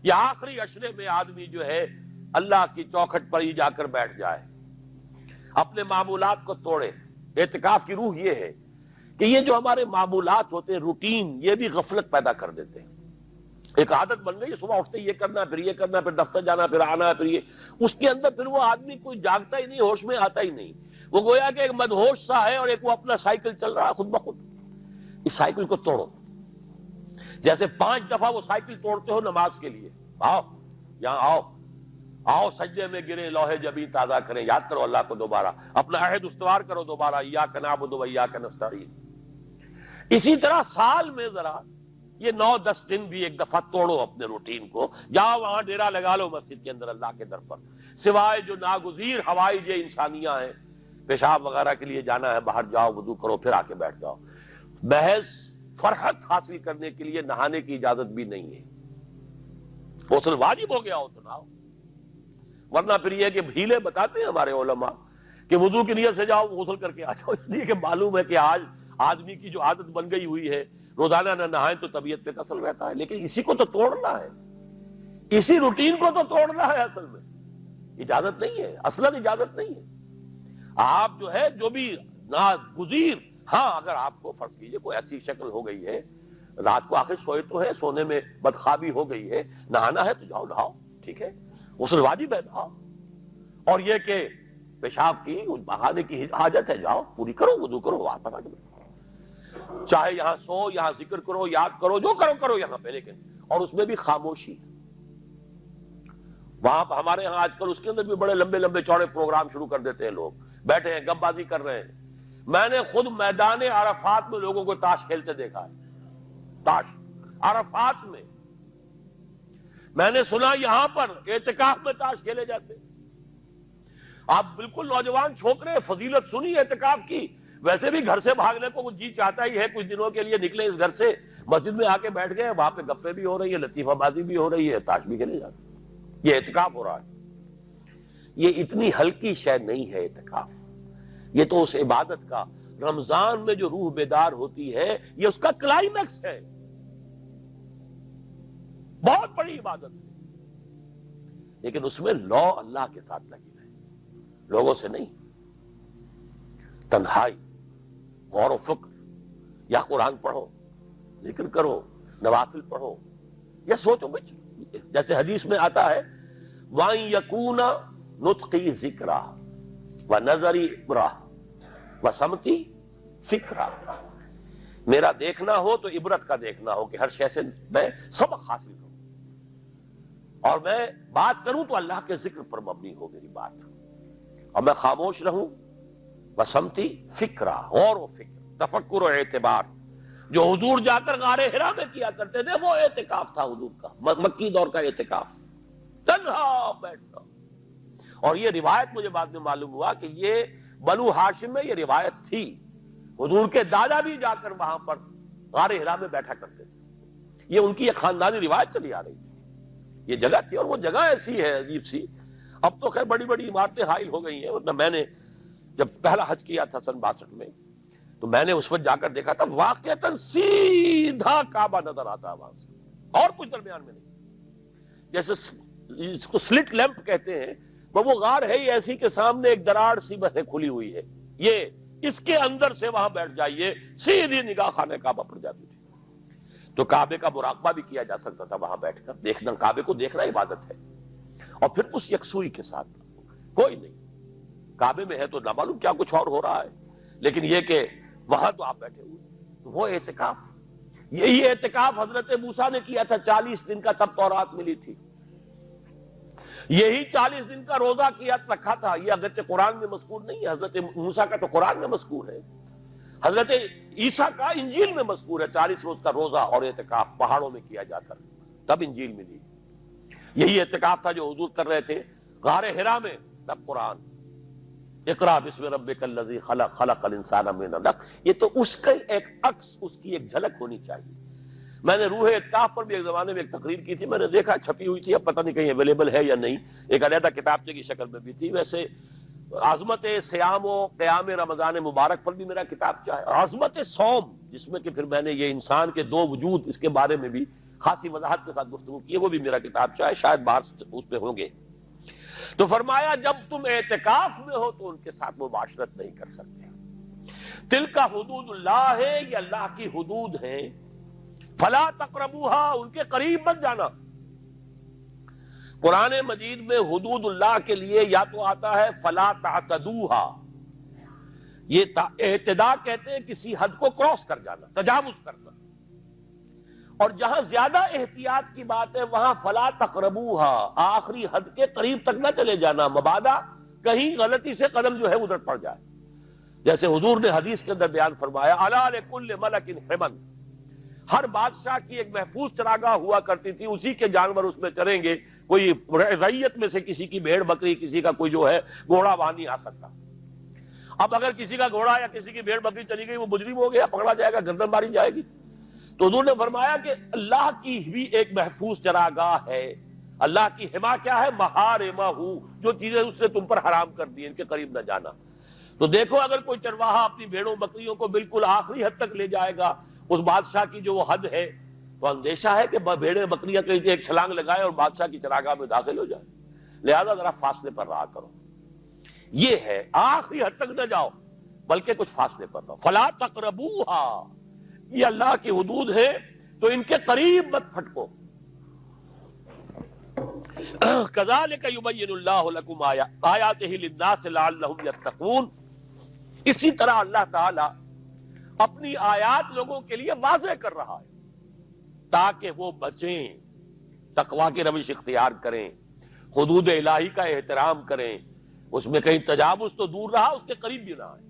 یا آخری عشرے میں آدمی جو ہے اللہ کی چوکھٹ پر ہی جا کر بیٹھ جائے، اپنے معمولات کو توڑے۔ اعتکاف کی روح یہ ہے کہ یہ جو ہمارے معمولات ہوتے ہیں، روٹین، یہ بھی غفلت پیدا کر دیتے ہیں۔ ایک عادت بن گئی، صبح اٹھتے یہ کرنا، پھر یہ کرنا، پھر دفتر جانا، پھر آنا، پھر یہ، اس کے اندر پھر وہ آدمی کوئی جاگتا ہی نہیں، ہوش میں آتا ہی نہیں، وہ گویا کہ ایک مدہوش سا ہے، اور ایک وہ اپنا سائیکل چل رہا ہے خود بخود۔ اس سائیکل کو توڑو، جیسے 5 دفعہ وہ سائیکل توڑتے ہو نماز کے لیے۔ آؤ یہاں آؤ، آؤ سجدے میں گرے، لوح جبین تازہ کریں، یاد کرو اللہ کو دوبارہ، اپنا عہد استوار کرو دوبارہ، ایاک نعبد و ایاک نستعین۔ اسی طرح سال میں ذرا یہ 9-10 دن بھی ایک دفعہ توڑو اپنے روٹین کو، جاؤ وہاں ڈیرا لگا لو مسجد کے اندر اللہ کے در پر، سوائے جو ناگزیر حوائج انسانیہ ہیں، پیشاب وغیرہ کے لیے جانا ہے، باہر جاؤ، وضو کرو، پھر آ کے بیٹھ جاؤ۔ محض فرحت حاصل کرنے کے لیے نہانے کی اجازت بھی نہیں ہے، غسل واجب ہو گیا ہو تو نہاؤ، ورنہ پھر یہ کہ ہیلے بتاتے ہیں ہمارے علماء کہ وضو کی نیت سے جاؤ، غسل کر کے آ جاؤ، اس لیے کہ معلوم ہے کہ آج آدمی کی جو عادت بن گئی ہوئی ہے روزانہ نہ نہائیں تو طبیعت پہ اثر رہتا ہے، لیکن اسی کو تو توڑنا ہے، اسی روٹین کو تو توڑنا ہے، اصل میں اجازت نہیں ہے، اصلاً اجازت نہیں ہے۔ آپ جو ہے جو بھی ناگزیر، ہاں اگر آپ کو فرض کیجئے کوئی ایسی شکل ہو گئی ہے، رات کو آخر سوئے تو ہے، سونے میں بدخوابی ہو گئی ہے، نہانا ہے تو جاؤ نہاؤ، ٹھیک ہے، غسل واجب ہے نہاؤ، اور یہ کہ پیشاب کی بہانے کی حاجت ہے، جاؤ پوری کرو، وضو کرو، واپس آ جاؤ، چاہے یہاں سو، یہاں ذکر کرو، یاد کرو، جو کرو کرو یہاں پہ، لیکن اور اس میں بھی خاموشی۔ وہاں ہمارے ہاں آج کل اس کے اندر بھی بڑے لمبے لمبے چوڑے پروگرام شروع کر دیتے ہیں، لوگ بیٹھے ہیں گپ بازی کر رہے ہیں۔ میں نے خود میدان عرفات میں لوگوں کو تاش کھیلتے دیکھا ہے، تاش عرفات میں۔ میں نے سنا یہاں پر اعتکاف میں تاش کھیلے جاتے ہیں۔ آپ بالکل نوجوان چھوکرے، فضیلت سنی اعتکاف کی، ویسے بھی گھر سے بھاگنے کو جی چاہتا ہی ہے، کچھ دنوں کے لیے نکلے اس گھر سے، مسجد میں آ کے بیٹھ گئے، وہاں پہ گپیں بھی ہو رہی ہے، لطیفہ بازی بھی ہو رہی ہے، تاش بھی کھیلے جاتے ہیں، یہ اعتکاف ہو رہا ہے۔ یہ اتنی ہلکی شے نہیں ہے اعتکاف، یہ تو اس عبادت کا، رمضان میں جو روح بیدار ہوتی ہے، یہ اس کا کلائمیکس ہے، بہت بڑی عبادت ہے، لیکن اس میں لو اللہ کے ساتھ لگی رہے، لوگوں سے نہیں، تنہائی، غور و فکر، یا قرآن پڑھو، ذکر کرو، نوافل پڑھو، یا سوچو بچ، جیسے حدیث میں آتا ہے وَأَن يَكُونَ نُطْقِي ذِكْرًا وَنَظَرِي عِبْرَةً وَسَمْتِي فِكْرًا، میرا دیکھنا ہو تو عبرت کا دیکھنا ہو کہ ہر شے سے میں سبق حاصل کروں، اور میں بات کروں تو اللہ کے ذکر پر مبنی ہو میری بات، اور میں خاموش رہوں، وَسَمْتِي فِكْرًا، غور و فکر، تفکر و اعتبار، جو حضور جا کر غار حرا میں کیا کرتے تھے، وہ اعتکاف تھا حضور کا، مکی دور کا اعتکاف، تنہا بیٹھنا۔ اور یہ روایت مجھے بعد میں معلوم ہوا کہ یہ بنو ہاشم میں یہ روایت تھی، حضور کے دادا بھی جا کر وہاں پر غار حرا میں بیٹھا کرتے تھے، یہ ان کی ایک خاندانی روایت چلی آ رہی تھی، یہ جگہ تھی، اور وہ جگہ ایسی ہے عجیب سی، اب تو خیر بڑی بڑی عمارتیں حائل ہو گئی ہیں، ورنہ میں نے جب پہلا حج کیا تھا سن 62 میں، تو میں نے اس وقت جا کر دیکھا تھا، واقعتاً سیدھا کعبہ نظر آتا ہے وہاں سے، اور کچھ درمیان میں نہیں، جیسے اس کو سلٹ لیمپ کہتے ہیں، وہ غار ہے ہی ایسی کہ سامنے ایک دراڑ سی بس کھلی ہوئی ہے، یہ اس کے اندر سے وہاں بیٹھ جائیے، سیدھی نگاہ خانہ کعبہ پڑ جاتی تھی، تو کعبے کا مراقبہ بھی کیا جا سکتا تھا وہاں بیٹھ کر، دیکھنا، کعبے کو دیکھنا عبادت ہے، اور پھر اس یکسوئی کے ساتھ، کوئی نہیں کعبے میں ہے تو نہ معلوم کیا کچھ اور ہو رہا ہے، لیکن یہ کہ وہاں تو آپ بیٹھے ہوئے، وہ اعتکاف، یہی اعتکاف حضرت موسیٰ نے کیا تھا 40 دن کا، تب تورات ملی تھی، یہی 40 دن کا روزہ کیا رکھا تھا، یہ حضرت قرآن میں مذکور نہیں ہے، حضرت موسیٰ کا تو قرآن میں مذکور ہے، حضرت عیسیٰ کا انجیل میں مذکور ہے، 40 روز کا روزہ اور اعتکاف پہاڑوں میں کیا جاتا، تب انجیل ملی، یہی اعتکاف تھا جو حضور کر رہے تھے غار حرا میں، تب قرآن، اقرا بسم ربک الذی خلق، خلق الانسان من علق، یہ تو اس کا ایک عکس، اس کی ایک جھلک ہونی چاہیے۔ میں نے روح اعتکاف پر بھی ایک زمانے میں ایک تقریر کی تھی، میں نے دیکھا چھپی ہوئی تھی، اب پتہ نہیں کہیں اویلیبل ہے یا نہیں، ایک علیحدہ کتابچے کی شکل میں بھی تھی، ویسے عظمت سیام و قیام رمضان مبارک پر بھی میرا کتابچہ ہے، عظمت صوم، جس میں کہ پھر میں نے یہ انسان کے 2 وجود، اس کے بارے میں بھی خاصی وضاحت کے ساتھ گفتگو کی ہے، وہ بھی میرا کتابچہ ہے، شاید باہر اس پہ ہوں گے۔ تو فرمایا جب تم اعتکاف میں ہو تو ان کے ساتھ مباشرت نہیں کر سکتے۔ تلک حدود اللہ ہے، یہ اللہ کی حدود ہیں، فلا تقربوہا، ان کے قریب مت جانا۔ قرآن مجید میں حدود اللہ کے لیے یا تو آتا ہے فلا تعتدوہا، یہ اعتداء کہتے ہیں کسی حد کو کراس کر جانا، تجاوز کرنا، اور جہاں زیادہ احتیاط کی بات ہے وہاں فلا تقربوہا، آخری حد کے قریب تک نہ چلے جانا، مبادا کہیں غلطی سے قدم جو ہے ادھر پڑ جائے۔ جیسے حضور نے حدیث کے اندر بیان فرمایا الا لکل ملک حمن، ہر بادشاہ کی ایک محفوظ چراگاہ ہوا کرتی تھی، اسی کے جانور اس میں چریں گے، کوئی رعیت میں سے کسی کی بھیڑ بکری، کسی کا کوئی جو ہے گھوڑا وہاں نہیں آ سکتا۔ اب اگر کسی کا گھوڑا یا کسی کی بھیڑ بکری چلی گئی، وہ مجرم ہو گیا، پکڑا جائے گا، گردن ماری جائے گی۔ تو حضور نے فرمایا کہ اللہ کی بھی ایک محفوظ چراگاہ ہے، اللہ کی حما کیا ہے؟ محارمہ، جو چیزیں اس نے تم پر حرام کر دی، ان کے قریب نہ جانا۔ تو دیکھو اگر کوئی چرواہا اپنی بھیڑوں بکریوں کو بالکل آخری حد تک لے جائے گا، اس بادشاہ کی جو وہ حد ہے، تو اندیشہ ہے کہ بھیڑیں بکریاں کہیں ایک چھلانگ لگائے اور بادشاہ کی چراگاہ میں داخل ہو جائے، لہذا ذرا فاصلے پر رہا کرو۔ یہ ہے آخری حد تک نہ جاؤ بلکہ کچھ فاصلے پر رہو۔ فلا تقربوہا، یہ اللہ کی حدود ہے تو ان کے قریب مت پھٹکو۔ کذالک یبین اللہ لکم آیاتہ للناس لعلہم یتقون، اسی طرح اللہ تعالی اپنی آیات لوگوں کے لیے واضح کر رہا ہے تاکہ وہ بچیں، تقویٰ کی روش اختیار کریں، حدود الہی کا احترام کریں، اس میں کہیں تجاوز تو دور رہا، اس کے قریب بھی نہ آئے۔